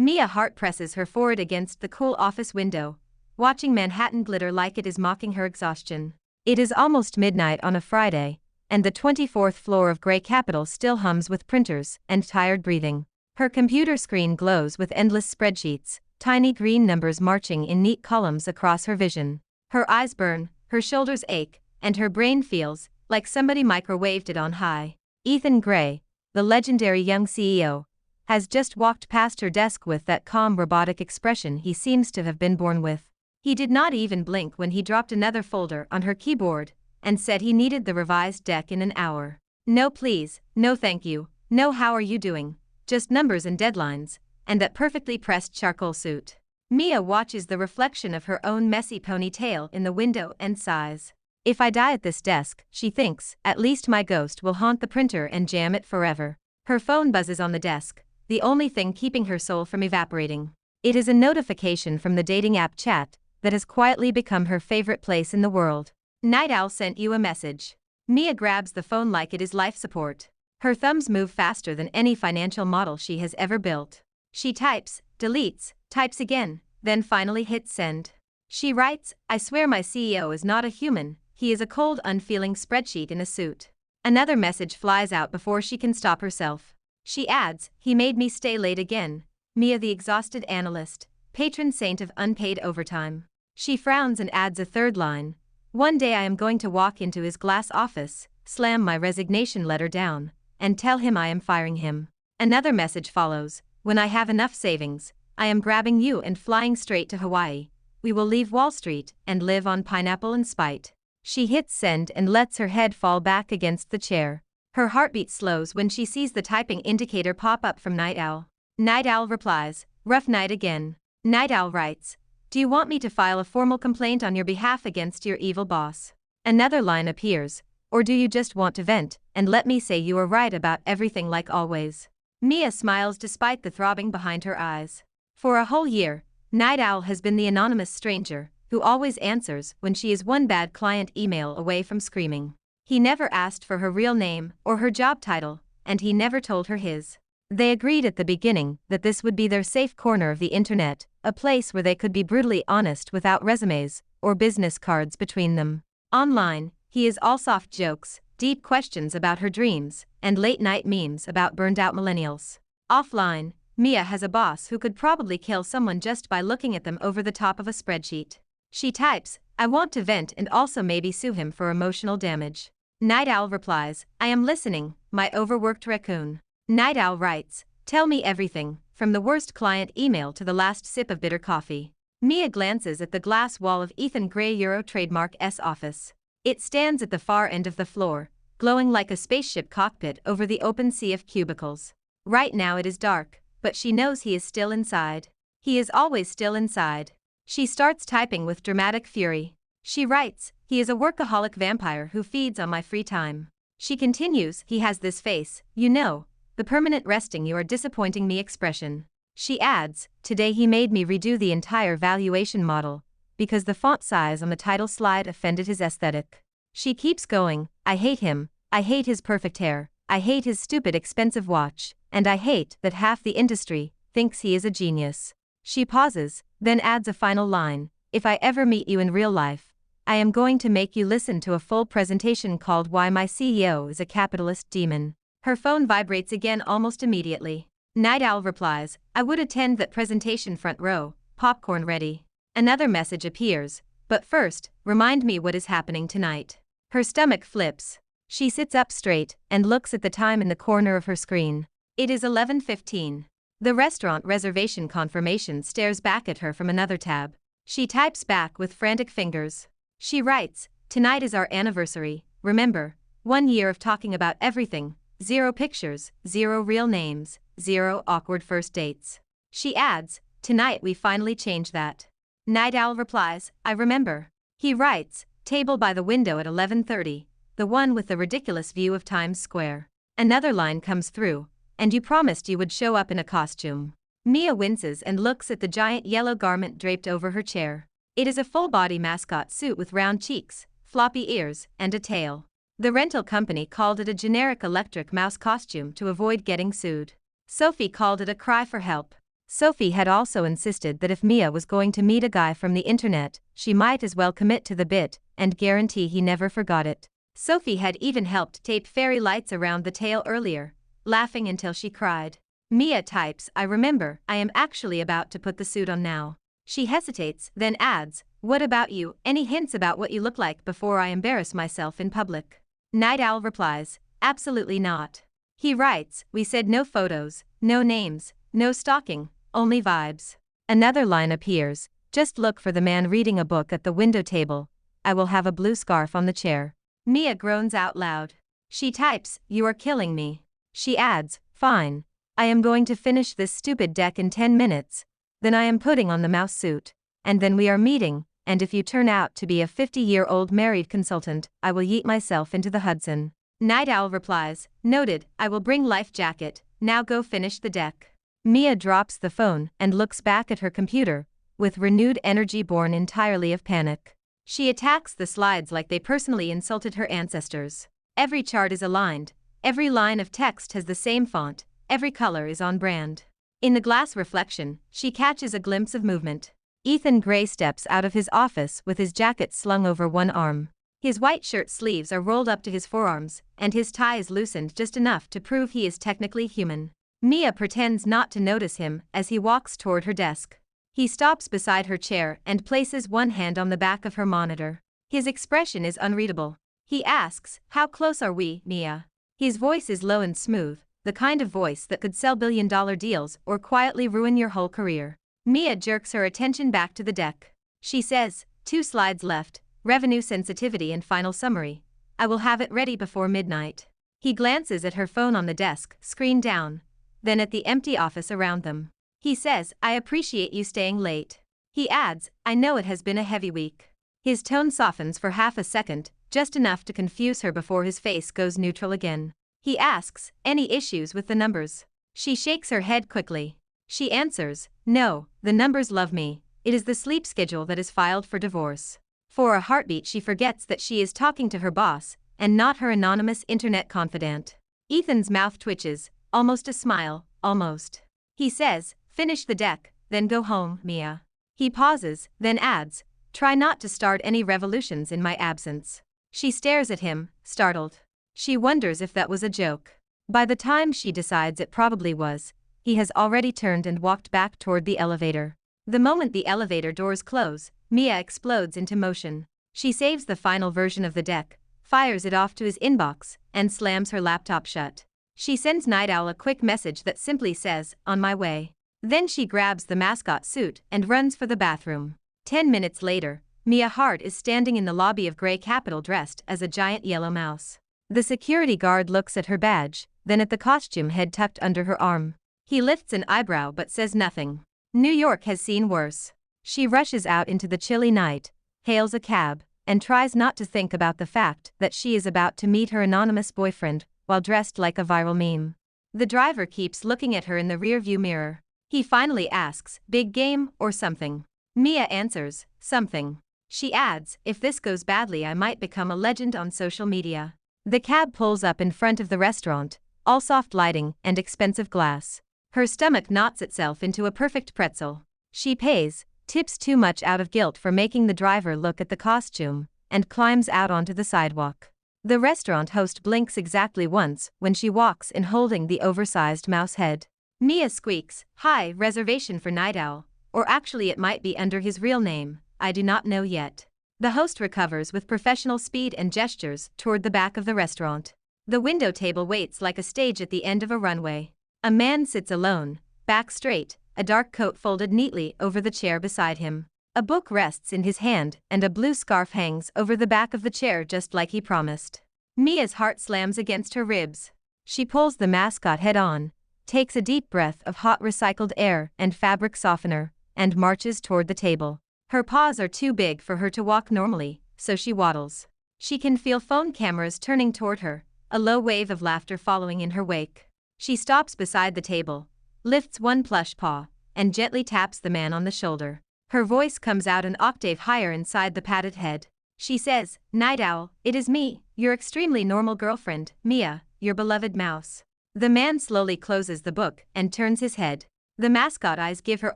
Mia heart presses her forehead against the cool office window, watching Manhattan glitter like it is mocking her exhaustion. It is almost midnight on a Friday, and the 24th floor of Grey Capital still hums with printers and tired breathing. Her computer screen glows with endless spreadsheets, tiny green numbers marching in neat columns across her vision. Her eyes burn, her shoulders ache, and her brain feels like somebody microwaved it on high. Ethan Gray, the legendary young CEO, has just walked past her desk with that calm robotic expression he seems to have been born with. He did not even blink when he dropped another folder on her keyboard and said he needed the revised deck in an hour. No please, no thank you, no how are you doing, just numbers and deadlines, and that perfectly pressed charcoal suit. Mia watches the reflection of her own messy ponytail in the window and sighs. If I die at this desk, she thinks, at least my ghost will haunt the printer and jam it forever. Her phone buzzes on the desk, the only thing keeping her soul from evaporating. It is a notification from the dating app chat that has quietly become her favorite place in the world. Night Owl sent you a message. Mia grabs the phone like it is life support. Her thumbs move faster than any financial model she has ever built. She types, deletes, types again, then finally hits send. She writes, I swear my CEO is not a human, he is a cold, unfeeling spreadsheet in a suit. Another message flies out before she can stop herself. She adds, he made me stay late again. Mia the exhausted analyst, patron saint of unpaid overtime. She frowns and adds a third line. One day I am going to walk into his glass office, slam my resignation letter down, and tell him I am firing him. Another message follows. When I have enough savings, I am grabbing you and flying straight to Hawaii. We will leave Wall Street and live on pineapple and spite. She hits send and lets her head fall back against the chair. Her heartbeat slows when she sees the typing indicator pop up from Night Owl. Night Owl replies, rough night again. Night Owl writes, do you want me to file a formal complaint on your behalf against your evil boss? Another line appears, or do you just want to vent and let me say you are right about everything like always? Mia smiles despite the throbbing behind her eyes. For a whole year, Night Owl has been the anonymous stranger who always answers when she is one bad client email away from screaming. He never asked for her real name or her job title, and he never told her his. They agreed at the beginning that this would be their safe corner of the internet, a place where they could be brutally honest without resumes or business cards between them. Online, he is all soft jokes, deep questions about her dreams, and late-night memes about burned-out millennials. Offline, Mia has a boss who could probably kill someone just by looking at them over the top of a spreadsheet. She types, I want to vent and also maybe sue him for emotional damage. Night Owl replies, I am listening, my overworked raccoon. Night Owl writes, tell me everything, from the worst client email to the last sip of bitter coffee. Mia glances at the glass wall of Ethan Gray Euro Trademark S office. It stands at the far end of the floor, glowing like a spaceship cockpit over the open sea of cubicles. Right now it is dark, but she knows he is still inside. He is always still inside. She starts typing with dramatic fury. She writes, he is a workaholic vampire who feeds on my free time. She continues, he has this face, you know, the permanent resting you are disappointing me expression. She adds, today he made me redo the entire valuation model, because the font size on the title slide offended his aesthetic. She keeps going, I hate him, I hate his perfect hair, I hate his stupid expensive watch, and I hate that half the industry thinks he is a genius. She pauses, then adds a final line, if I ever meet you in real life, I am going to make you listen to a full presentation called Why My CEO is a Capitalist Demon. Her phone vibrates again almost immediately. Night Owl replies, I would attend that presentation front row, popcorn ready. Another message appears, but first, remind me what is happening tonight. Her stomach flips. She sits up straight and looks at the time in the corner of her screen. It is 11:15. The restaurant reservation confirmation stares back at her from another tab. She types back with frantic fingers. She writes, tonight is our anniversary, remember, 1 year of talking about everything. 0 pictures, 0 real names, 0 awkward first dates. She adds, tonight we finally change that. Night Owl replies, I remember. He writes, table by the window at 11:30, the one with the ridiculous view of Times Square. Another line comes through, and you promised you would show up in a costume. Mia winces and looks at the giant yellow garment draped over her chair. It is a full-body mascot suit with round cheeks, floppy ears, and a tail. The rental company called it a generic electric mouse costume to avoid getting sued. Sophie called it a cry for help. Sophie had also insisted that if Mia was going to meet a guy from the internet, she might as well commit to the bit and guarantee he never forgot it. Sophie had even helped tape fairy lights around the tail earlier, laughing until she cried. Mia types, I remember, I am actually about to put the suit on now. She hesitates, then adds, what about you, any hints about what you look like before I embarrass myself in public? Night Owl replies, absolutely not. He writes, we said no photos, no names, no stalking, only vibes. Another line appears, just look for the man reading a book at the window table. I will have a blue scarf on the chair. Mia groans out loud. She types, you are killing me. She adds, fine. I am going to finish this stupid deck in 10 minutes. Then I am putting on the mouse suit. And then we are meeting, and if you turn out to be a 50-year-old married consultant, I will yeet myself into the Hudson. Night Owl replies, noted, I will bring life jacket, now go finish the deck. Mia drops the phone and looks back at her computer, with renewed energy born entirely of panic. She attacks the slides like they personally insulted her ancestors. Every chart is aligned, every line of text has the same font, every color is on brand. In the glass reflection, she catches a glimpse of movement. Ethan Gray steps out of his office with his jacket slung over one arm. His white shirt sleeves are rolled up to his forearms, and his tie is loosened just enough to prove he is technically human. Mia pretends not to notice him as he walks toward her desk. He stops beside her chair and places one hand on the back of her monitor. His expression is unreadable. He asks, how close are we, Mia? His voice is low and smooth, the kind of voice that could sell billion-dollar deals or quietly ruin your whole career. Mia jerks her attention back to the deck. She says, 2 slides left, revenue sensitivity and final summary. I will have it ready before midnight. He glances at her phone on the desk, screen down, then at the empty office around them. He says, I appreciate you staying late. He adds, I know it has been a heavy week. His tone softens for half a second, just enough to confuse her before his face goes neutral again. He asks, any issues with the numbers? She shakes her head quickly. She answers, no, the numbers love me. It is the sleep schedule that is filed for divorce. For a heartbeat she forgets that she is talking to her boss, and not her anonymous internet confidant. Ethan's mouth twitches, almost a smile, almost. He says, finish the deck, then go home, Mia. He pauses, then adds, try not to start any revolutions in my absence. She stares at him, startled. She wonders if that was a joke. By the time she decides it probably was, he has already turned and walked back toward the elevator. The moment the elevator doors close, Mia explodes into motion. She saves the final version of the deck, fires it off to his inbox, and slams her laptop shut. She sends Night Owl a quick message that simply says, on my way. Then she grabs the mascot suit and runs for the bathroom. 10 minutes later, Mia Hart is standing in the lobby of Grey Capital dressed as a giant yellow mouse. The security guard looks at her badge, then at the costume head tucked under her arm. He lifts an eyebrow but says nothing. New York has seen worse. She rushes out into the chilly night, hails a cab, and tries not to think about the fact that she is about to meet her anonymous boyfriend while dressed like a viral meme. The driver keeps looking at her in the rearview mirror. He finally asks, big game or something? Mia answers, something. She adds, if this goes badly I might become a legend on social media. The cab pulls up in front of the restaurant, all soft lighting and expensive glass. Her stomach knots itself into a perfect pretzel. She pays, tips too much out of guilt for making the driver look at the costume, and climbs out onto the sidewalk. The restaurant host blinks exactly once when she walks in holding the oversized mouse head. Mia squeaks, hi, reservation for Night Owl, or actually it might be under his real name, I do not know yet. The host recovers with professional speed and gestures toward the back of the restaurant. The window table waits like a stage at the end of a runway. A man sits alone, back straight, a dark coat folded neatly over the chair beside him. A book rests in his hand and a blue scarf hangs over the back of the chair just like he promised. Mia's heart slams against her ribs. She pulls the mascot head on, takes a deep breath of hot recycled air and fabric softener, and marches toward the table. Her paws are too big for her to walk normally, so she waddles. She can feel phone cameras turning toward her, a low wave of laughter following in her wake. She stops beside the table, lifts one plush paw, and gently taps the man on the shoulder. Her voice comes out an octave higher inside the padded head. She says, Night Owl, it is me, your extremely normal girlfriend, Mia, your beloved mouse. The man slowly closes the book and turns his head. The mascot eyes give her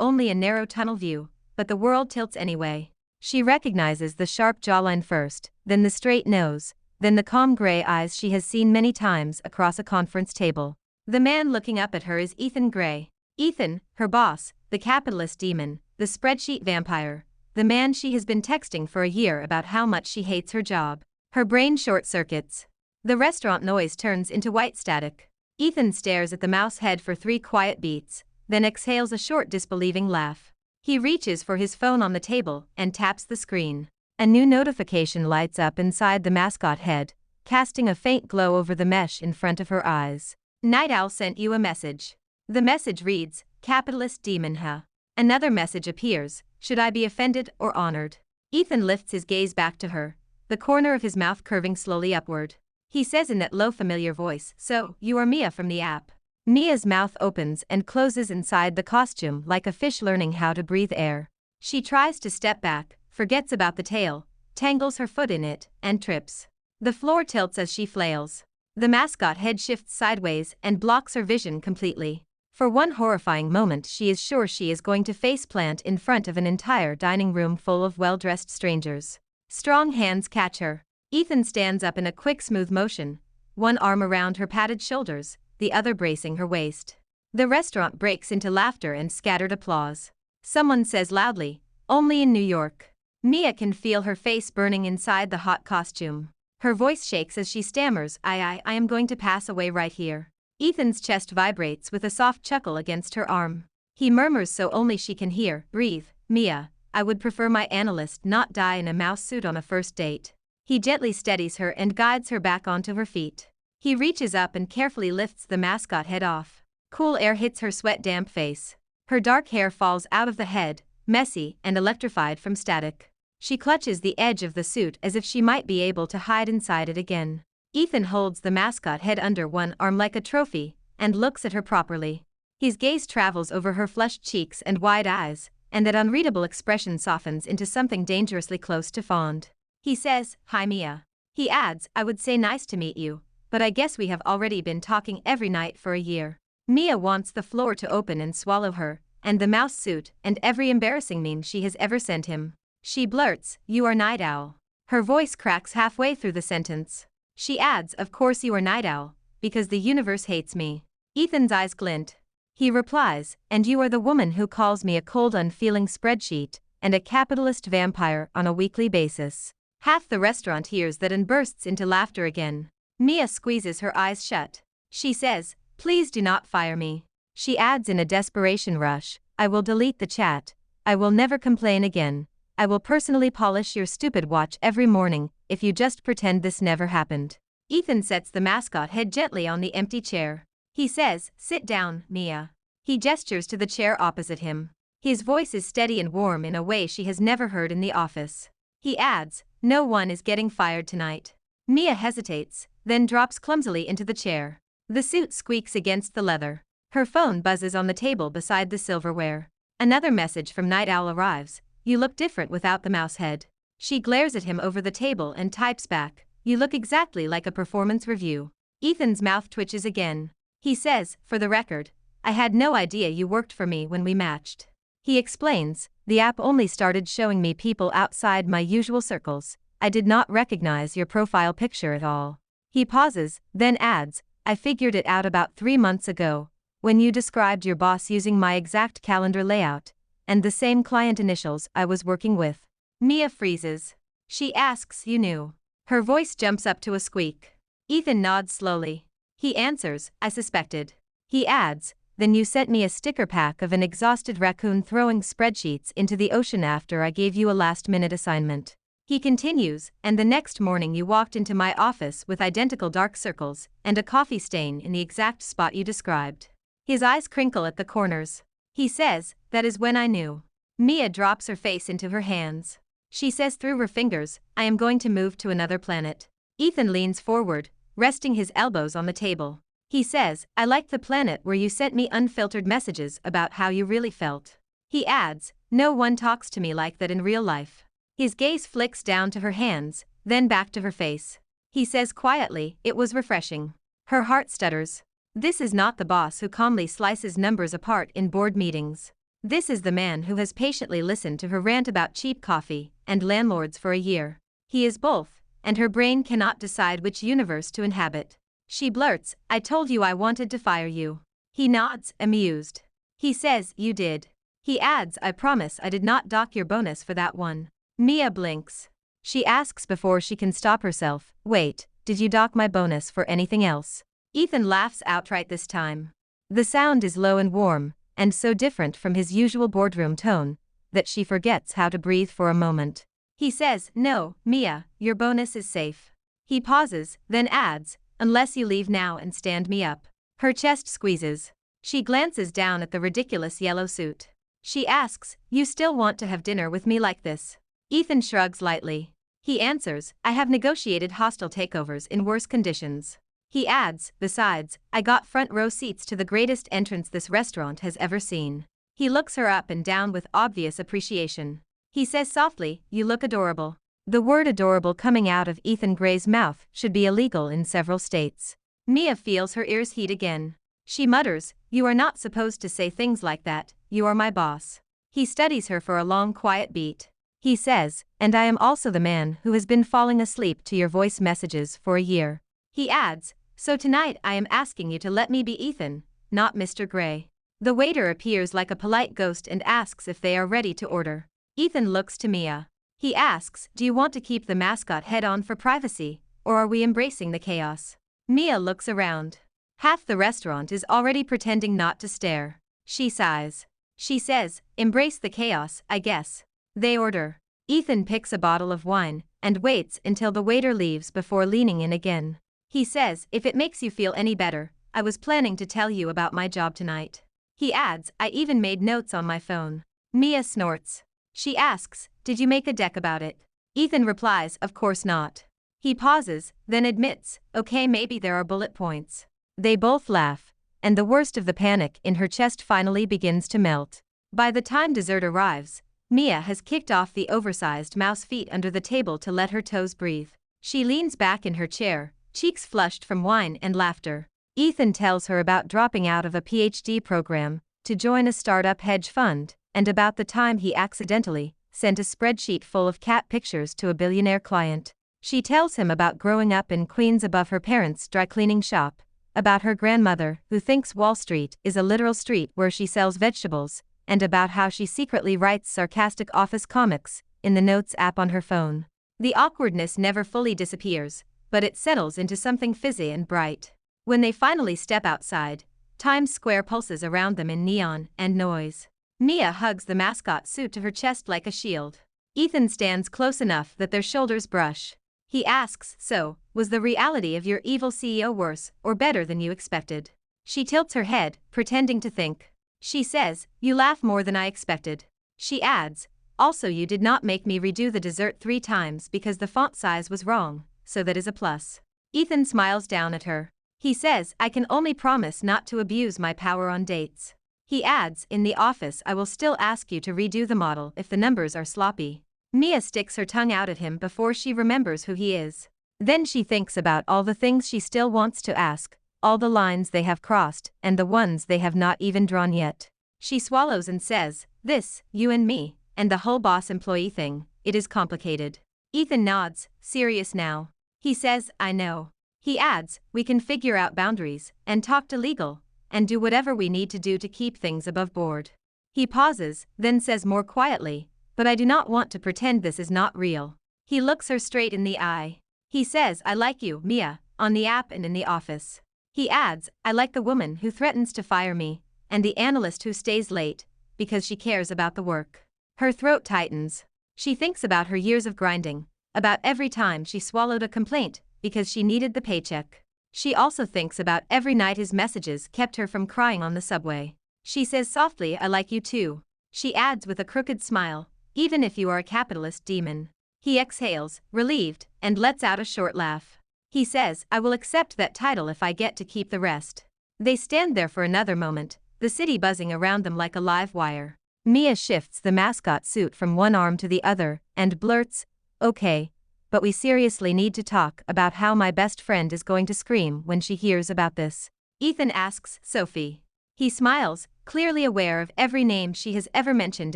only a narrow tunnel view, but the world tilts anyway. She recognizes the sharp jawline first, then the straight nose, then the calm gray eyes she has seen many times across a conference table. The man looking up at her is Ethan Gray. Ethan, her boss, the capitalist demon, the spreadsheet vampire, the man she has been texting for a year about how much she hates her job. Her brain short-circuits. The restaurant noise turns into white static. Ethan stares at the mouse head for 3 quiet beats, then exhales a short disbelieving laugh. He reaches for his phone on the table and taps the screen. A new notification lights up inside the mascot head, casting a faint glow over the mesh in front of her eyes. Night Owl sent you a message. The message reads, "Capitalist demon huh." Another message appears, "Should I be offended or honored?" Ethan lifts his gaze back to her, the corner of his mouth curving slowly upward. He says in that low familiar voice, "So, you are Mia from the app." Mia's mouth opens and closes inside the costume like a fish learning how to breathe air. She tries to step back, forgets about the tail, tangles her foot in it, and trips. The floor tilts as she flails. The mascot head shifts sideways and blocks her vision completely. For one horrifying moment she is sure she is going to faceplant in front of an entire dining room full of well-dressed strangers. Strong hands catch her. Ethan stands up in a quick smooth motion, one arm around her padded shoulders, the other bracing her waist. The restaurant breaks into laughter and scattered applause. Someone says loudly, "Only in New York." Mia can feel her face burning inside the hot costume. Her voice shakes as she stammers, I am going to pass away right here." Ethan's chest vibrates with a soft chuckle against her arm. He murmurs so only she can hear, "Breathe, Mia, I would prefer my analyst not die in a mouse suit on a first date." He gently steadies her and guides her back onto her feet. He reaches up and carefully lifts the mascot head off. Cool air hits her sweat-damp face. Her dark hair falls out of the head, messy and electrified from static. She clutches the edge of the suit as if she might be able to hide inside it again. Ethan holds the mascot head under one arm like a trophy, and looks at her properly. His gaze travels over her flushed cheeks and wide eyes, and that unreadable expression softens into something dangerously close to fond. He says, "Hi Mia." He adds, "I would say nice to meet you, but I guess we have already been talking every night for a year." Mia wants the floor to open and swallow her, and the mouse suit, and every embarrassing meme she has ever sent him. She blurts, "You are Night Owl." Her voice cracks halfway through the sentence. She adds, "Of course you are Night Owl, because the universe hates me." Ethan's eyes glint. He replies, "And you are the woman who calls me a cold unfeeling spreadsheet, and a capitalist vampire on a weekly basis." Half the restaurant hears that and bursts into laughter again. Mia squeezes her eyes shut. She says, "Please do not fire me." She adds in a desperation rush, "I will delete the chat. I will never complain again. I will personally polish your stupid watch every morning if you just pretend this never happened." Ethan sets the mascot head gently on the empty chair. He says, "Sit down, Mia." He gestures to the chair opposite him. His voice is steady and warm in a way she has never heard in the office. He adds, "No one is getting fired tonight." Mia hesitates, then drops clumsily into the chair. The suit squeaks against the leather. Her phone buzzes on the table beside the silverware. Another message from Night Owl arrives, "You look different without the mouse head." She glares at him over the table and types back, "You look exactly like a performance review." Ethan's mouth twitches again. He says, "For the record, I had no idea you worked for me when we matched." He explains, "The app only started showing me people outside my usual circles. I did not recognize your profile picture at all." He pauses, then adds, "I figured it out about 3 months ago, when you described your boss using my exact calendar layout, and the same client initials I was working with." Mia freezes. She asks, "You knew?" Her voice jumps up to a squeak. Ethan nods slowly. He answers, "I suspected." He adds, "Then you sent me a sticker pack of an exhausted raccoon throwing spreadsheets into the ocean after I gave you a last-minute assignment." He continues, "And the next morning you walked into my office with identical dark circles and a coffee stain in the exact spot you described." His eyes crinkle at the corners. He says, "That is when I knew." Mia drops her face into her hands. She says through her fingers, "I am going to move to another planet." Ethan leans forward, resting his elbows on the table. He says, "I like the planet where you sent me unfiltered messages about how you really felt." He adds, "No one talks to me like that in real life." His gaze flicks down to her hands, then back to her face. He says quietly, "It was refreshing." Her heart stutters. This is not the boss who calmly slices numbers apart in board meetings. This is the man who has patiently listened to her rant about cheap coffee and landlords for a year. He is both, and her brain cannot decide which universe to inhabit. She blurts, "I told you I wanted to fire you." He nods, amused. He says, "You did." He adds, "I promise I did not dock your bonus for that one." Mia blinks. She asks before she can stop herself, "Wait, did you dock my bonus for anything else?" Ethan laughs outright this time. The sound is low and warm, and so different from his usual boardroom tone, that she forgets how to breathe for a moment. He says, "No, Mia, your bonus is safe." He pauses, then adds, "Unless you leave now and stand me up." Her chest squeezes. She glances down at the ridiculous yellow suit. She asks, "You still want to have dinner with me like this?" Ethan shrugs lightly. He answers, "I have negotiated hostile takeovers in worse conditions." He adds, "Besides, I got front row seats to the greatest entrance this restaurant has ever seen." He looks her up and down with obvious appreciation. He says softly, "You look adorable." The word adorable coming out of Ethan Gray's mouth should be illegal in several states. Mia feels her ears heat again. She mutters, "You are not supposed to say things like that, you are my boss." He studies her for a long quiet beat. He says, "And I am also the man who has been falling asleep to your voice messages for a year." He adds, "So tonight I am asking you to let me be Ethan, not Mr. Gray." The waiter appears like a polite ghost and asks if they are ready to order. Ethan looks to Mia. He asks, "Do you want to keep the mascot head on for privacy, or are we embracing the chaos?" Mia looks around. Half the restaurant is already pretending not to stare. She sighs. She says, "Embrace the chaos, I guess." They order. Ethan picks a bottle of wine and waits until the waiter leaves before leaning in again. He says, "If it makes you feel any better, I was planning to tell you about my job tonight." He adds, "I even made notes on my phone." Mia snorts. She asks, "Did you make a deck about it?" Ethan replies, "Of course not." He pauses, then admits, "Okay, maybe there are bullet points." They both laugh, and the worst of the panic in her chest finally begins to melt. By the time dessert arrives, Mia has kicked off the oversized mouse feet under the table to let her toes breathe. She leans back in her chair, cheeks flushed from wine and laughter. Ethan tells her about dropping out of a PhD program to join a startup hedge fund, and about the time he accidentally sent a spreadsheet full of cat pictures to a billionaire client. She tells him about growing up in Queens above her parents' dry cleaning shop, about her grandmother who thinks Wall Street is a literal street where she sells vegetables, and about how she secretly writes sarcastic office comics in the Notes app on her phone. The awkwardness never fully disappears, but it settles into something fizzy and bright. When they finally step outside, Times Square pulses around them in neon and noise. Mia hugs the mascot suit to her chest like a shield. Ethan stands close enough that their shoulders brush. He asks, "So, was the reality of your evil CEO worse or better than you expected?" She tilts her head, pretending to think. She says, "You laugh more than I expected." She adds, "Also you did not make me redo the dessert 3 times because the font size was wrong, so that is a plus." Ethan smiles down at her. He says, "I can only promise not to abuse my power on dates." He adds, "In the office I will still ask you to redo the model if the numbers are sloppy." Mia sticks her tongue out at him before she remembers who he is. Then she thinks about all the things she still wants to ask, all the lines they have crossed, and the ones they have not even drawn yet. She swallows and says, "This, you and me, and the whole boss-employee thing, it is complicated." Ethan nods, serious now. He says, "I know." He adds, "We can figure out boundaries, and talk to legal, and do whatever we need to do to keep things above board." He pauses, then says more quietly, "But I do not want to pretend this is not real." He looks her straight in the eye. He says, "I like you, Mia, on the app and in the office." He adds, "I like the woman who threatens to fire me, and the analyst who stays late, because she cares about the work." Her throat tightens. She thinks about her years of grinding, about every time she swallowed a complaint because she needed the paycheck. She also thinks about every night his messages kept her from crying on the subway. She says softly, "I like you too." She adds with a crooked smile, "Even if you are a capitalist demon." He exhales, relieved, and lets out a short laugh. He says, "I will accept that title if I get to keep the rest." They stand there for another moment, the city buzzing around them like a live wire. Mia shifts the mascot suit from one arm to the other, and blurts, "Okay, but we seriously need to talk about how my best friend is going to scream when she hears about this." Ethan asks Sophie. He smiles, clearly aware of every name she has ever mentioned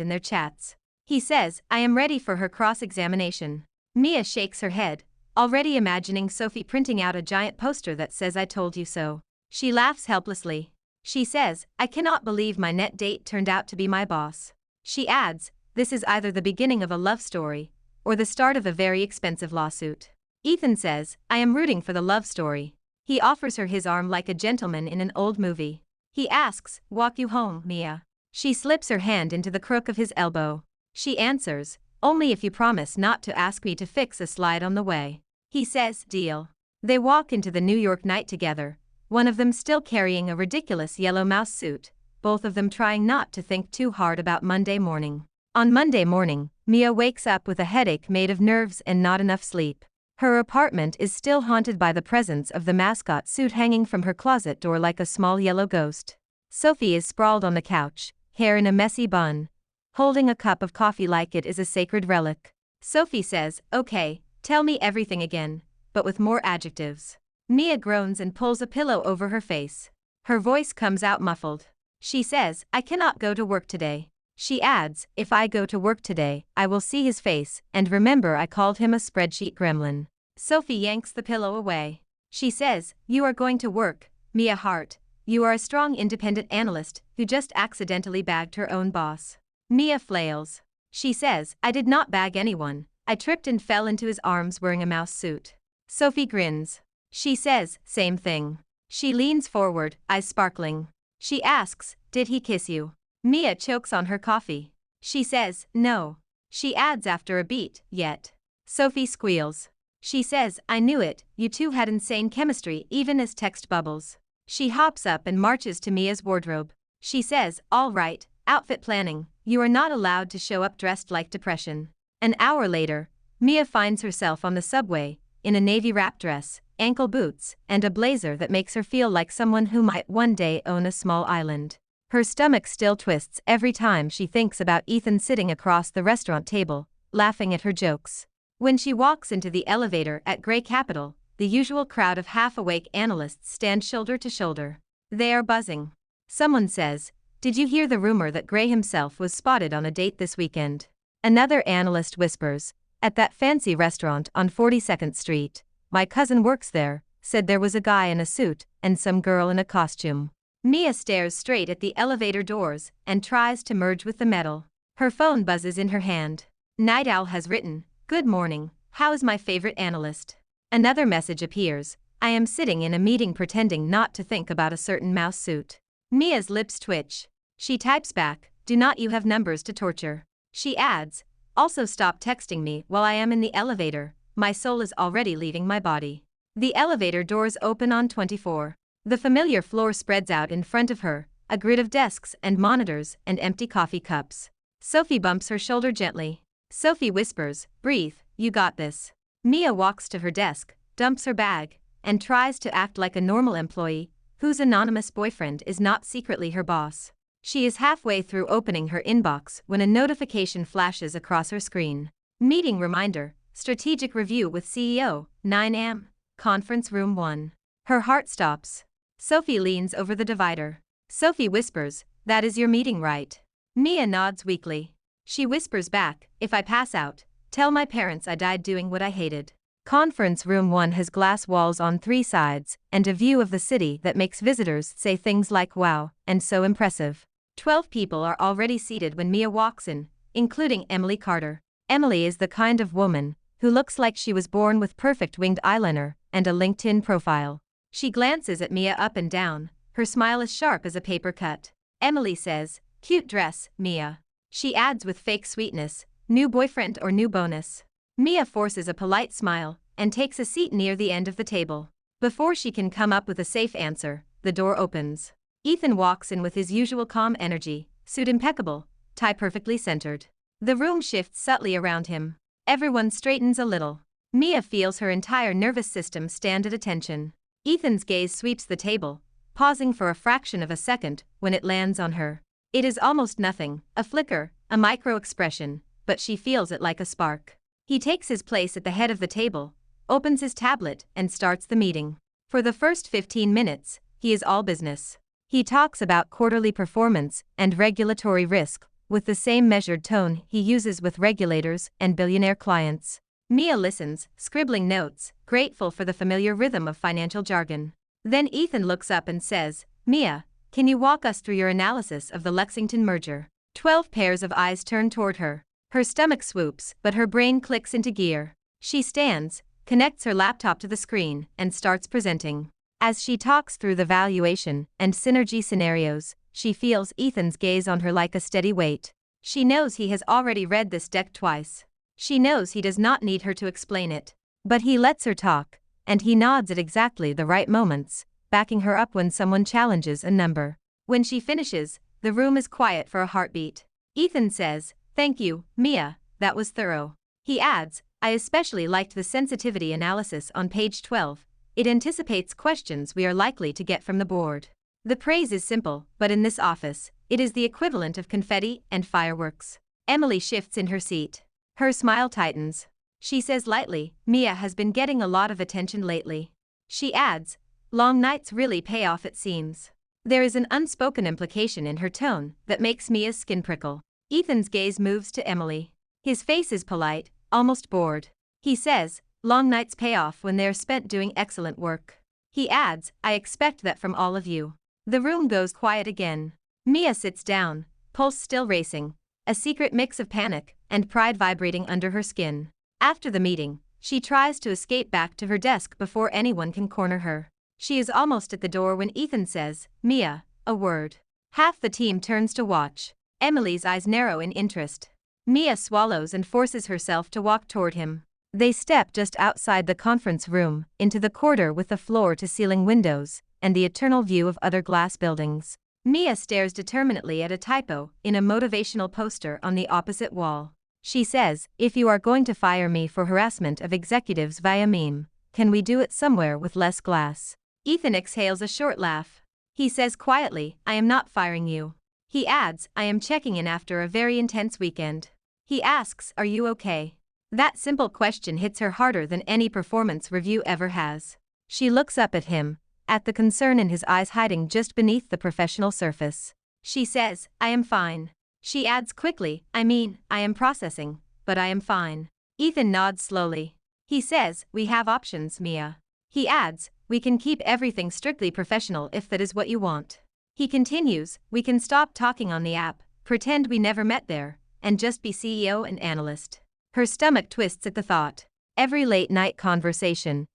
in their chats. He says, I am ready for her cross-examination. Mia shakes her head, already imagining Sophie printing out a giant poster that says I told you so. She laughs helplessly. She says, I cannot believe my net date turned out to be my boss. She adds, this is either the beginning of a love story, or the start of a very expensive lawsuit. Ethan says, I am rooting for the love story. He offers her his arm like a gentleman in an old movie. He asks, walk you home, Mia. She slips her hand into the crook of his elbow. She answers, only if you promise not to ask me to fix a slide on the way. He says, deal. They walk into the New York night together, one of them still carrying a ridiculous yellow mouse suit, both of them trying not to think too hard about Monday morning. On Monday morning, Mia wakes up with a headache made of nerves and not enough sleep. Her apartment is still haunted by the presence of the mascot suit hanging from her closet door like a small yellow ghost. Sophie is sprawled on the couch, hair in a messy bun, holding a cup of coffee like it is a sacred relic. Sophie says, okay, tell me everything again, but with more adjectives. Mia groans and pulls a pillow over her face. Her voice comes out muffled. She says, I cannot go to work today. She adds, if I go to work today, I will see his face, and remember I called him a spreadsheet gremlin. Sophie yanks the pillow away. She says, you are going to work, Mia Hart. You are a strong independent analyst who just accidentally bagged her own boss. Mia flails. She says, I did not bag anyone. I tripped and fell into his arms wearing a mouse suit. Sophie grins. She says, same thing. She leans forward, eyes sparkling. She asks, did he kiss you? Mia chokes on her coffee. She says, no. She adds after a beat, yet. Sophie squeals. She says, I knew it, you two had insane chemistry even as text bubbles. She hops up and marches to Mia's wardrobe. She says, all right, outfit planning, you are not allowed to show up dressed like depression. An hour later, Mia finds herself on the subway, in a navy wrap dress, ankle boots, and a blazer that makes her feel like someone who might one day own a small island. Her stomach still twists every time she thinks about Ethan sitting across the restaurant table, laughing at her jokes. When she walks into the elevator at Gray Capital, the usual crowd of half-awake analysts stand shoulder to shoulder. They are buzzing. Someone says, did you hear the rumor that Gray himself was spotted on a date this weekend? Another analyst whispers, at that fancy restaurant on 42nd Street. My cousin works there, said there was a guy in a suit and some girl in a costume. Mia stares straight at the elevator doors and tries to merge with the metal. Her phone buzzes in her hand. Night Owl has written, good morning, how is my favorite analyst? Another message appears, I am sitting in a meeting pretending not to think about a certain mouse suit. Mia's lips twitch. She types back, do not you have numbers to torture? She adds, also stop texting me while I am in the elevator. My soul is already leaving my body. The elevator doors open on 24. The familiar floor spreads out in front of her, a grid of desks and monitors and empty coffee cups. Sophie bumps her shoulder gently. Sophie whispers, breathe, you got this. Mia walks to her desk, dumps her bag, and tries to act like a normal employee, whose anonymous boyfriend is not secretly her boss. She is halfway through opening her inbox when a notification flashes across her screen. Meeting reminder. Strategic review with CEO, 9 a.m., conference room 1. Her heart stops. Sophie leans over the divider. Sophie whispers, that is your meeting, right? Mia nods weakly. She whispers back, if I pass out, tell my parents I died doing what I hated. Conference room 1 has glass walls on 3 sides and a view of the city that makes visitors say things like wow, and so impressive. 12 people are already seated when Mia walks in, including Emily Carter. Emily is the kind of woman who looks like she was born with perfect winged eyeliner and a LinkedIn profile. She glances at Mia up and down, her smile as sharp as a paper cut. Emily says, cute dress, Mia. She adds with fake sweetness, new boyfriend or new bonus. Mia forces a polite smile and takes a seat near the end of the table. Before she can come up with a safe answer, the door opens. Ethan walks in with his usual calm energy, suit impeccable, tie perfectly centered. The room shifts subtly around him. Everyone straightens a little. Mia feels her entire nervous system stand at attention. Ethan's gaze sweeps the table, pausing for a fraction of a second when it lands on her. It is almost nothing, a flicker, a micro-expression, but she feels it like a spark. He takes his place at the head of the table, opens his tablet and starts the meeting. For the first 15 minutes, he is all business. He talks about quarterly performance and regulatory risk with the same measured tone he uses with regulators and billionaire clients. Mia listens, scribbling notes, grateful for the familiar rhythm of financial jargon. Then Ethan looks up and says, "Mia, can you walk us through your analysis of the Lexington merger?" 12 pairs of eyes turn toward her. Her stomach swoops, but her brain clicks into gear. She stands, connects her laptop to the screen, and starts presenting. As she talks through the valuation and synergy scenarios, she feels Ethan's gaze on her like a steady weight. She knows he has already read this deck twice. She knows he does not need her to explain it. But he lets her talk, and he nods at exactly the right moments, backing her up when someone challenges a number. When she finishes, the room is quiet for a heartbeat. Ethan says, "Thank you, Mia, that was thorough." He adds, "I especially liked the sensitivity analysis on page 12. It anticipates questions we are likely to get from the board." The praise is simple, but in this office, it is the equivalent of confetti and fireworks. Emily shifts in her seat. Her smile tightens. She says lightly, "Mia has been getting a lot of attention lately." She adds, "Long nights really pay off, it seems." There is an unspoken implication in her tone that makes Mia's skin prickle. Ethan's gaze moves to Emily. His face is polite, almost bored. He says, "Long nights pay off when they are spent doing excellent work." He adds, "I expect that from all of you." The room goes quiet again. Mia sits down, pulse still racing, a secret mix of panic and pride vibrating under her skin. After the meeting, she tries to escape back to her desk before anyone can corner her. She is almost at the door when Ethan says, "Mia, a word." Half the team turns to watch. Emily's eyes narrow in interest. Mia swallows and forces herself to walk toward him. They step just outside the conference room, into the corridor with the floor-to-ceiling windows and the eternal view of other glass buildings. Mia stares determinedly at a typo in a motivational poster on the opposite wall. She says, "If you are going to fire me for harassment of executives via meme, can we do it somewhere with less glass?" Ethan exhales a short laugh. He says quietly, "I am not firing you." He adds, "I am checking in after a very intense weekend." He asks, "Are you okay?" That simple question hits her harder than any performance review ever has. She looks up at him, at the concern in his eyes hiding just beneath the professional surface. She says, "I am fine." She adds quickly, "I mean, I am processing, but I am fine." Ethan nods slowly. He says, "We have options, Mia." He adds, "We can keep everything strictly professional if that is what you want." He continues, "We can stop talking on the app, pretend we never met there, and just be CEO and analyst." Her stomach twists at the thought. Every late-night conversation,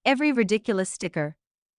every ridiculous sticker,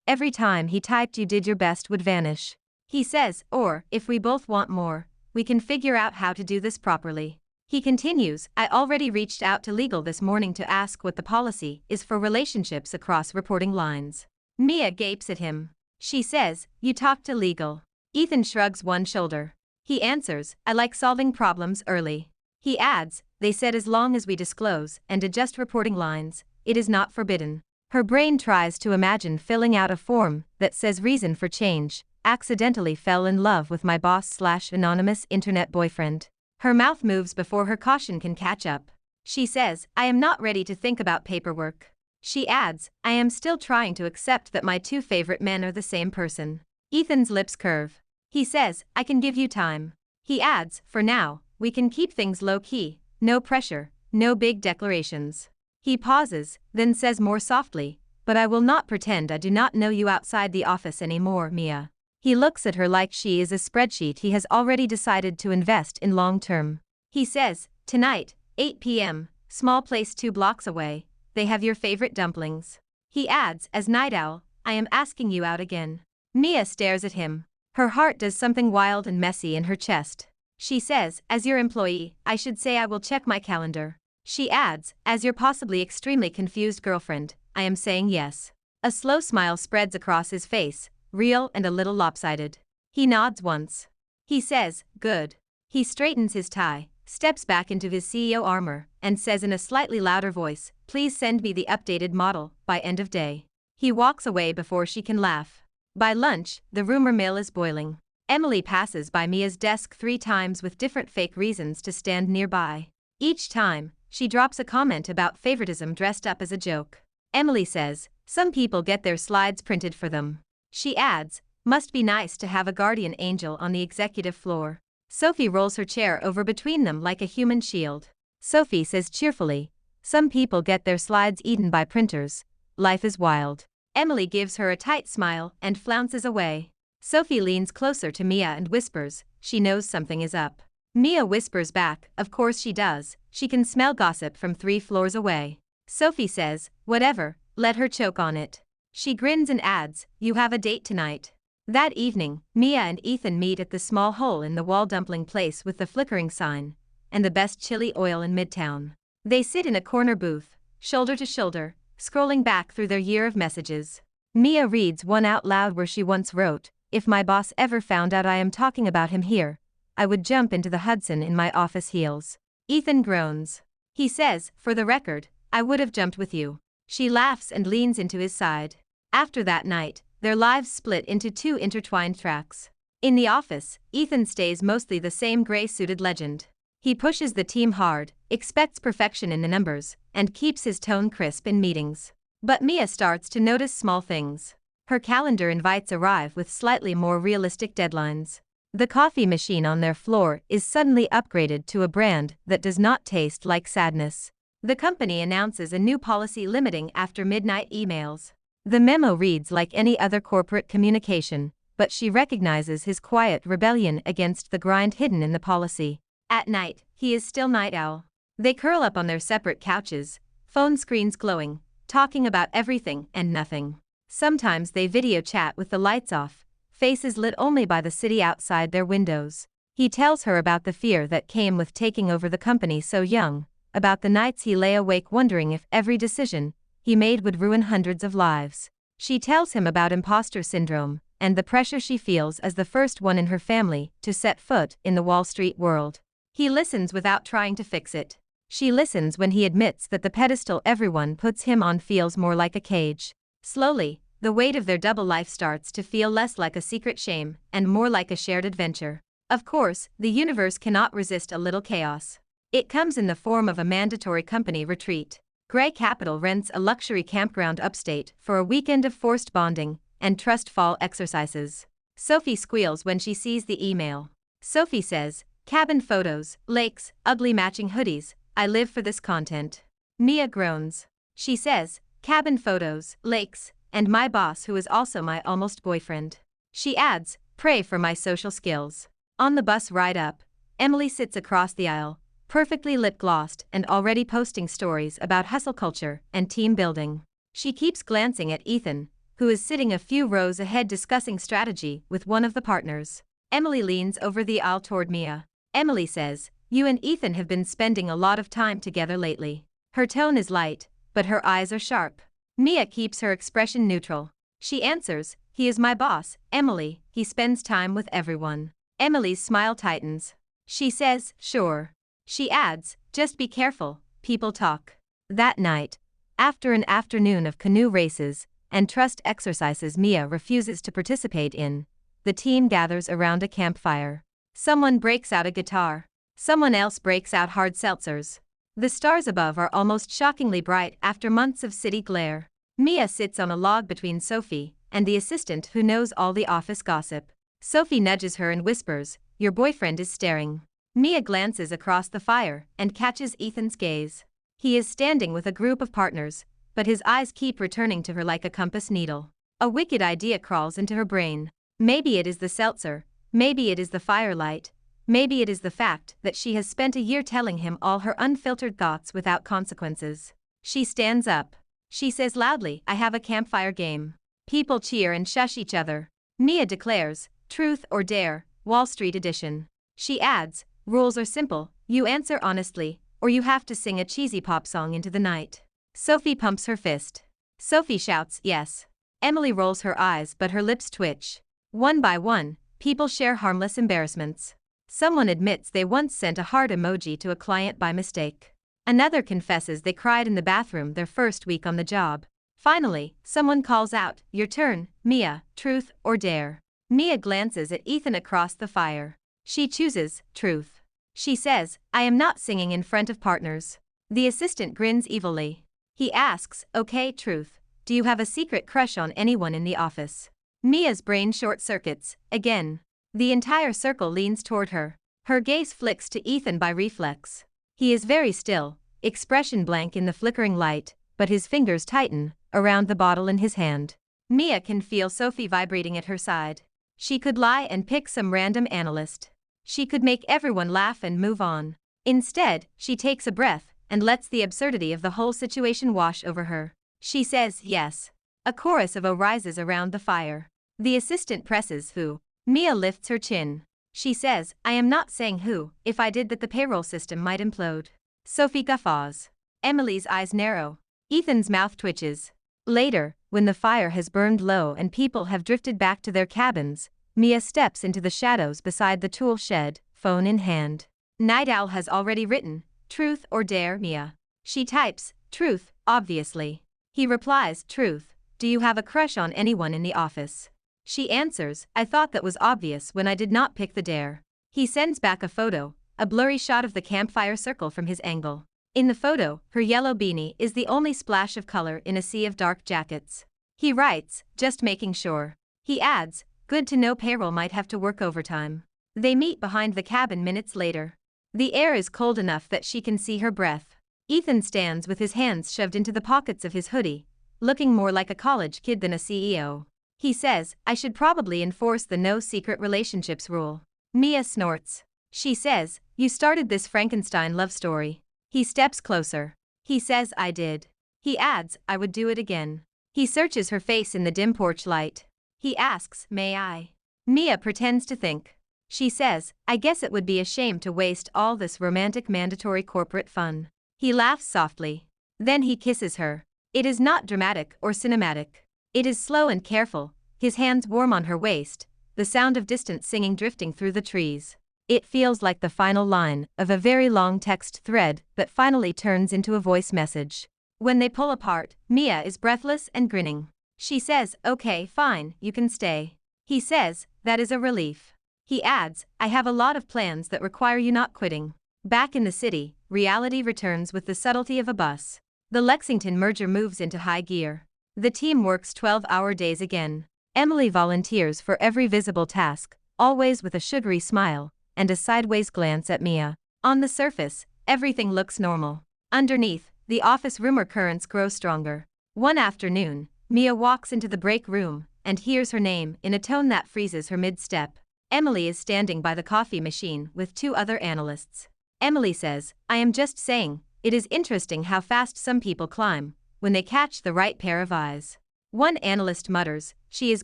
every time he typed "you did your best" would vanish. He says, "Or, if we both want more, we can figure out how to do this properly." He continues, "I already reached out to legal this morning to ask what the policy is for relationships across reporting lines." Mia gapes at him. She says, "You talked to legal?" Ethan shrugs one shoulder. He answers, "I like solving problems early." He adds, "They said as long as we disclose and adjust reporting lines, it is not forbidden." Her brain tries to imagine filling out a form that says reason for change, accidentally fell in love with my boss/anonymous internet boyfriend. Her mouth moves before her caution can catch up. She says, "I am not ready to think about paperwork." She adds, "I am still trying to accept that my two favorite men are the same person." Ethan's lips curve. He says, "I can give you time." He adds, "For now, we can keep things low-key, no pressure, no big declarations." He pauses, then says more softly, "But I will not pretend I do not know you outside the office anymore, Mia." He looks at her like she is a spreadsheet he has already decided to invest in long-term. He says, "Tonight, 8 p.m., small place 2 blocks away, they have your favorite dumplings." He adds, as night owl, "I am asking you out again." Mia stares at him. Her heart does something wild and messy in her chest. She says, "As your employee, I should say I will check my calendar." She adds, "As your possibly extremely confused girlfriend, I am saying yes." A slow smile spreads across his face, real and a little lopsided. He nods once. He says, "Good." He straightens his tie, steps back into his CEO armor, and says in a slightly louder voice, "Please send me the updated model by end of day." He walks away before she can laugh. By lunch, the rumor mill is boiling. Emily passes by Mia's desk 3 times with different fake reasons to stand nearby. Each time, she drops a comment about favoritism dressed up as a joke. Emily says, "Some people get their slides printed for them." She adds, must be nice to have a guardian angel on the executive floor. Sophie rolls her chair over between them like a human shield. Sophie says cheerfully, some people get their slides eaten by printers. Life is wild. Emily gives her a tight smile and flounces away. Sophie leans closer to Mia and whispers, she knows something is up. Mia whispers back, of course she does, she can smell gossip from 3 floors away. Sophie says, whatever, let her choke on it. She grins and adds, you have a date tonight. That evening, Mia and Ethan meet at the small hole-in-the-wall dumpling place with the flickering sign, and the best chili oil in Midtown. They sit in a corner booth, shoulder to shoulder, scrolling back through their year of messages. Mia reads one out loud where she once wrote, if my boss ever found out I am talking about him here, I would jump into the Hudson in my office heels. Ethan groans. He says, for the record, I would have jumped with you. She laughs and leans into his side. After that night, their lives split into 2 intertwined tracks. In the office, Ethan stays mostly the same gray-suited legend. He pushes the team hard, expects perfection in the numbers, and keeps his tone crisp in meetings. But Mia starts to notice small things. Her calendar invites arrive with slightly more realistic deadlines. The coffee machine on their floor is suddenly upgraded to a brand that does not taste like sadness. The company announces a new policy limiting after midnight emails. The memo reads like any other corporate communication, but she recognizes his quiet rebellion against the grind hidden in the policy. At night, he is still night owl. They curl up on their separate couches, phone screens glowing, talking about everything and nothing. Sometimes they video chat with the lights off, faces lit only by the city outside their windows. He tells her about the fear that came with taking over the company so young, about the nights he lay awake wondering if every decision he made would ruin hundreds of lives. She tells him about imposter syndrome, and the pressure she feels as the first one in her family to set foot in the Wall Street world. He listens without trying to fix it. She listens when he admits that the pedestal everyone puts him on feels more like a cage. Slowly, the weight of their double life starts to feel less like a secret shame and more like a shared adventure. Of course, the universe cannot resist a little chaos. It comes in the form of a mandatory company retreat. Gray Capital rents a luxury campground upstate for a weekend of forced bonding and trust fall exercises. Sophie squeals when she sees the email. Sophie says, cabin photos, lakes, ugly matching hoodies, I live for this content. Mia groans. She says, cabin photos, lakes, and my boss who is also my almost boyfriend. She adds, pray for my social skills. On the bus ride up, Emily sits across the aisle, perfectly lip-glossed and already posting stories about hustle culture and team building. She keeps glancing at Ethan, who is sitting a few rows ahead discussing strategy with one of the partners. Emily leans over the aisle toward Mia. Emily says, you and Ethan have been spending a lot of time together lately. Her tone is light, but her eyes are sharp. Mia keeps her expression neutral. She answers, he is my boss, Emily, he spends time with everyone. Emily's smile tightens. She says, sure. She adds, just be careful, people talk. That night, after an afternoon of canoe races and trust exercises Mia refuses to participate in, the team gathers around a campfire. Someone breaks out a guitar. Someone else breaks out hard seltzers. The stars above are almost shockingly bright after months of city glare. Mia sits on a log between Sophie and the assistant who knows all the office gossip. Sophie nudges her and whispers, your boyfriend is staring. Mia glances across the fire and catches Ethan's gaze. He is standing with a group of partners, but his eyes keep returning to her like a compass needle. A wicked idea crawls into her brain. Maybe it is the seltzer, maybe it is the firelight, maybe it is the fact that she has spent a year telling him all her unfiltered thoughts without consequences. She stands up. She says loudly, I have a campfire game. People cheer and shush each other. Mia declares, truth or dare, Wall Street edition. She adds, rules are simple, you answer honestly, or you have to sing a cheesy pop song into the night. Sophie pumps her fist. Sophie shouts, yes. Emily rolls her eyes but her lips twitch. One by one, people share harmless embarrassments. Someone admits they once sent a heart emoji to a client by mistake. Another confesses they cried in the bathroom their first week on the job. Finally, someone calls out, your turn, Mia, truth or dare. Mia glances at Ethan across the fire. She chooses, truth. She says, I am not singing in front of partners. The assistant grins evilly. He asks, okay, truth, do you have a secret crush on anyone in the office? Mia's brain short-circuits, again. The entire circle leans toward her. Her gaze flicks to Ethan by reflex. He is very still, expression blank in the flickering light, but his fingers tighten around the bottle in his hand. Mia can feel Sophie vibrating at her side. She could lie and pick some random analyst. She could make everyone laugh and move on. Instead, she takes a breath and lets the absurdity of the whole situation wash over her. She says yes. A chorus of "oh" rises around the fire. The assistant presses who. Mia lifts her chin. She says, I am not saying who. If I did that, the payroll system might implode. Sophie guffaws. Emily's eyes narrow. Ethan's mouth twitches. Later, when the fire has burned low and people have drifted back to their cabins, Mia steps into the shadows beside the tool shed, phone in hand. Night Owl has already written, truth or dare, Mia. She types, truth, obviously. He replies, truth. Do you have a crush on anyone in the office? She answers, I thought that was obvious when I did not pick the dare. He sends back a photo, a blurry shot of the campfire circle from his angle. In the photo, her yellow beanie is the only splash of color in a sea of dark jackets. He writes, just making sure. He adds, good to know payroll might have to work overtime. They meet behind the cabin minutes later. The air is cold enough that she can see her breath. Ethan stands with his hands shoved into the pockets of his hoodie, looking more like a college kid than a CEO. He says, I should probably enforce the no secret relationships rule. Mia snorts. She says, you started this Frankenstein love story. He steps closer. He says, I did. He adds, I would do it again. He searches her face in the dim porch light. He asks, may I? Mia pretends to think. She says, I guess it would be a shame to waste all this romantic mandatory corporate fun. He laughs softly. Then he kisses her. It is not dramatic or cinematic. It is slow and careful, his hands warm on her waist, the sound of distant singing drifting through the trees. It feels like the final line of a very long text thread that finally turns into a voice message. When they pull apart, Mia is breathless and grinning. She says, okay, fine, you can stay. He says, that is a relief. He adds, I have a lot of plans that require you not quitting. Back in the city, reality returns with the subtlety of a bus. The Lexington merger moves into high gear. The team works 12-hour days again. Emily volunteers for every visible task, always with a sugary smile and a sideways glance at Mia. On the surface, everything looks normal. Underneath, the office rumor currents grow stronger. One afternoon, Mia walks into the break room and hears her name in a tone that freezes her mid-step. Emily is standing by the coffee machine with two other analysts. Emily says, I am just saying, it is interesting how fast some people climb when they catch the right pair of eyes. One analyst mutters, she is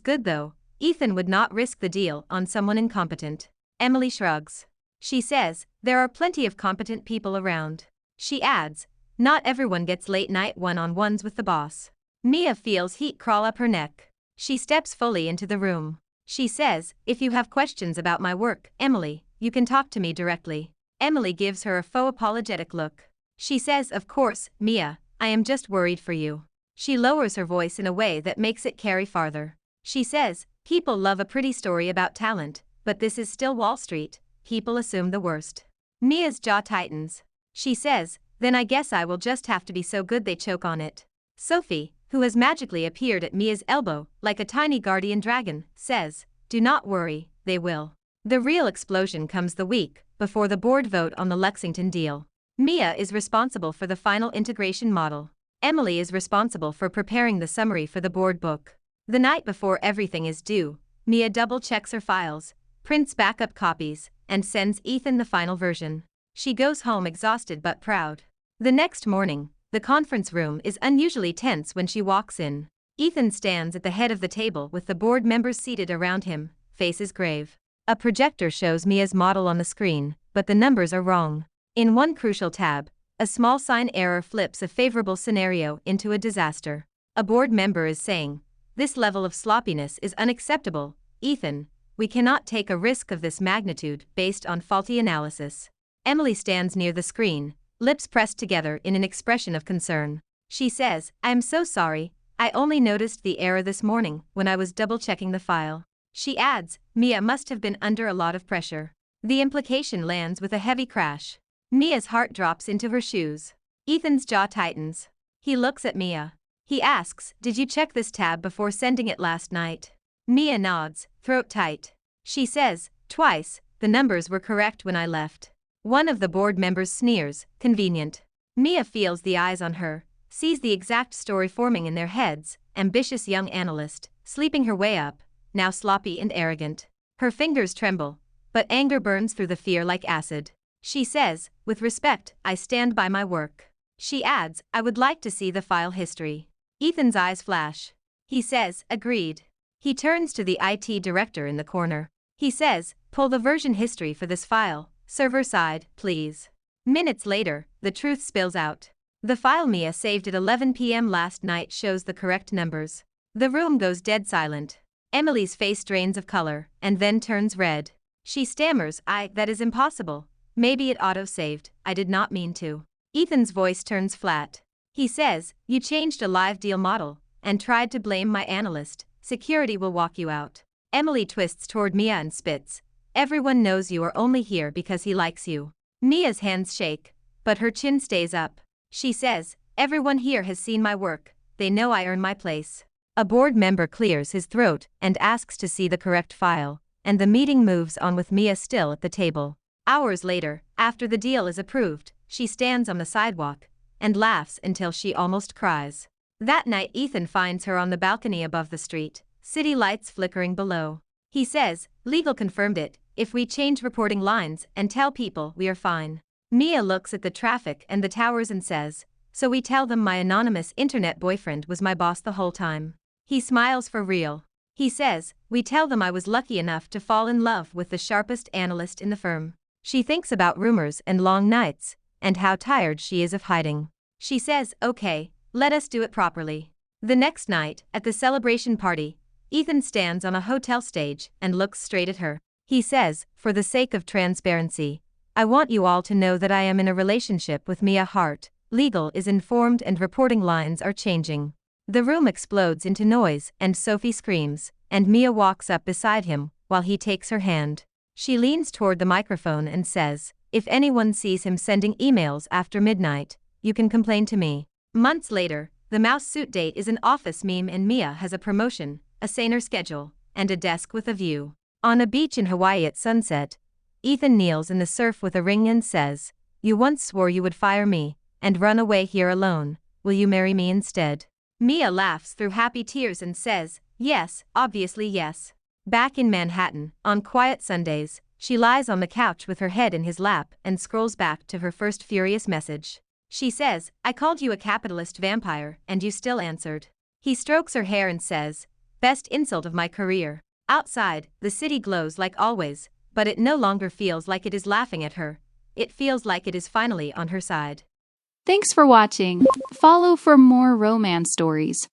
good though. Ethan would not risk the deal on someone incompetent. Emily shrugs. She says, there are plenty of competent people around. She adds, not everyone gets late-night one-on-ones with the boss. Mia feels heat crawl up her neck. She steps fully into the room. She says, if you have questions about my work, Emily, you can talk to me directly. Emily gives her a faux apologetic look. She says, of course, Mia, I am just worried for you. She lowers her voice in a way that makes it carry farther. She says, people love a pretty story about talent, but this is still Wall Street. People assume the worst. Mia's jaw tightens. She says, then I guess I will just have to be so good they choke on it. Sophie, who has magically appeared at Mia's elbow like a tiny guardian dragon, says, do not worry, they will. The real explosion comes the week before the board vote on the Lexington deal. Mia is responsible for the final integration model. Emily is responsible for preparing the summary for the board book. The night before everything is due, Mia double-checks her files, prints backup copies, and sends Ethan the final version. She goes home exhausted but proud. The next morning, the conference room is unusually tense when she walks in. Ethan stands at the head of the table with the board members seated around him, faces grave. A projector shows Mia's model on the screen, but the numbers are wrong. In one crucial tab, a small sign error flips a favorable scenario into a disaster. A board member is saying, this level of sloppiness is unacceptable, Ethan. We cannot take a risk of this magnitude based on faulty analysis. Emily stands near the screen, lips pressed together in an expression of concern. She says, I am so sorry, I only noticed the error this morning when I was double-checking the file. She adds, Mia must have been under a lot of pressure. The implication lands with a heavy crash. Mia's heart drops into her shoes. Ethan's jaw tightens. He looks at Mia. He asks, did you check this tab before sending it last night? Mia nods, throat tight. She says, twice, the numbers were correct when I left. One of the board members sneers, convenient. Mia feels the eyes on her, sees the exact story forming in their heads, ambitious young analyst, sleeping her way up, now sloppy and arrogant. Her fingers tremble, but anger burns through the fear like acid. She says, with respect, I stand by my work. She adds, I would like to see the file history. Ethan's eyes flash. He says, agreed. He turns to the IT director in the corner. He says, pull the version history for this file, server side, please. Minutes later, the truth spills out. The file Mia saved at 11 p.m. last night shows the correct numbers. The room goes dead silent. Emily's face drains of color, and then turns red. She stammers, that is impossible. Maybe it auto-saved, I did not mean to. Ethan's voice turns flat. He says, you changed a live deal model, and tried to blame my analyst. Security will walk you out. Emily twists toward Mia and spits. Everyone knows you are only here because he likes you. Mia's hands shake, but her chin stays up. She says, everyone here has seen my work, they know I earn my place. A board member clears his throat and asks to see the correct file, and the meeting moves on with Mia still at the table. Hours later, after the deal is approved, she stands on the sidewalk and laughs until she almost cries. That night Ethan finds her on the balcony above the street, city lights flickering below. He says, legal confirmed it, if we change reporting lines and tell people we are fine. Mia looks at the traffic and the towers and says, so we tell them my anonymous internet boyfriend was my boss the whole time. He smiles for real. He says, we tell them I was lucky enough to fall in love with the sharpest analyst in the firm. She thinks about rumors and long nights, and how tired she is of hiding. She says, okay, let us do it properly. The next night, at the celebration party, Ethan stands on a hotel stage and looks straight at her. He says, for the sake of transparency, I want you all to know that I am in a relationship with Mia Hart. Legal is informed and reporting lines are changing. The room explodes into noise and Sophie screams, and Mia walks up beside him while he takes her hand. She leans toward the microphone and says, if anyone sees him sending emails after midnight, you can complain to me. Months later, the mouse suit date is an office meme and Mia has a promotion, a saner schedule, and a desk with a view. On a beach in Hawaii at sunset, Ethan kneels in the surf with a ring and says, you once swore you would fire me and run away here alone. Will you marry me instead? Mia laughs through happy tears and says, yes, obviously yes. Back in Manhattan, on quiet Sundays, she lies on the couch with her head in his lap and scrolls back to her first furious message. She says, I called you a capitalist vampire and you still answered. He strokes her hair and says, best insult of my career. Outside, the city glows like always, but it no longer feels like it is laughing at her. It feels like it is finally on her side. Thanks for watching. Follow for more romance stories.